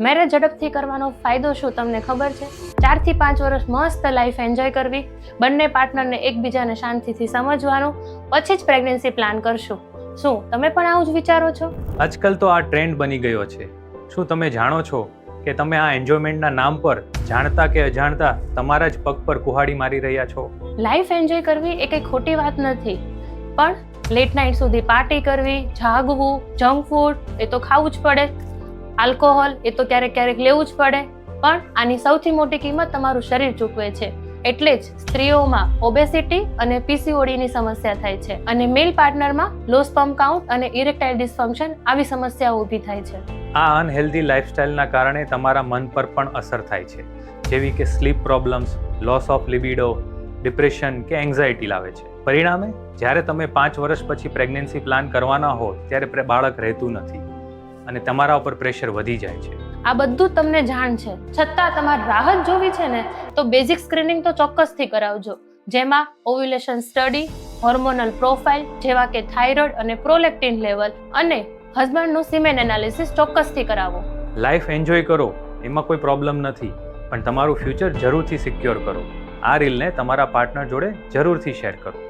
Marriage ઝડપથી કરવાનો ફાયદો શું તમને ખબર છે? 4 થી 5 વર્ષ મસ્ત લાઈફ એન્જોય કરવી, બંને પાર્ટનરને એકબીજાને શાંતિથી સમજવાનું, પછી જ પ્રેગ્નન્સી પ્લાન કરશું. શું તમે પણ આવું જ વિચારો છો? આજકાલ તો આ ટ્રેન્ડ બની ગયો છે. શું તમે જાણો છો કે તમે આ એન્જોયમેન્ટના નામ પર જાણતા કે અજાણતા તમારા જ પગ પર કુહાડી મારી રહ્યા છો? લાઈફ એન્જોય કરવી એ કંઈ ખોટી વાત નથી, પણ લેટ નાઇટ સુધી પાર્ટી કરવી, જાગવું, જંક ફૂડ એ તો ખાવું જ પડે, આલ્કોહોલ એ તો ક્યારેક ક્યારેક લેવું જ પડે, પણ આની સૌથી મોટી કિંમત તમારું શરીર ચૂકવે છે. એટલે જ સ્ત્રીઓમાં ઓબેસિટી અને પીસીઓડીની સમસ્યા થાય છે, અને મેલ પાર્ટનરમાં લો સ્પર્મ કાઉન્ટ અને ઇરેક્ટાઇલ ડિસફંક્શન આવી સમસ્યાઓ ઊભી થાય છે. આ અનહેલ્ધી લાઇફસ્ટાઇલના કારણે તમારા મન પર પણ અસર થાય છે, જેવી કે sleep problems, loss of libido, depression કે એન્ઝાયટી લાવે છે. પરિણામે જ્યારે તમે 5 વર્ષ પછી પ્રેગ્નન્સી પ્લાન કરવાના હો ત્યારે બાળક રહેતું નથી અને તમારા ઉપર પ્રેશર વધી જાય છે. આ બધું તમને જાણ છે, છતાં તમારે રાહત જોવી છે ને, તો બેઝિક સ્ક્રીનિંગ તો ચોક્કસથી કરાવજો, જેમાં ઓવ્યુલેશન સ્ટડી, હોર્મોનલ પ્રોફાઇલ જેવા કે થાઇરોઇડ અને પ્રોલેક્ટિન લેવલ અને હસબન્ડનું સિમેન એનાલિસિસ ચોક્કસથી કરાવો. લાઈફ એન્જોય કરો, એમાં કોઈ પ્રોબ્લેમ નથી, પણ તમારું ફ્યુચર જરૂરથી સિક્યોર કરો. આ રીલને તમારા પાર્ટનર જોડે જરૂરથી શેર કરો.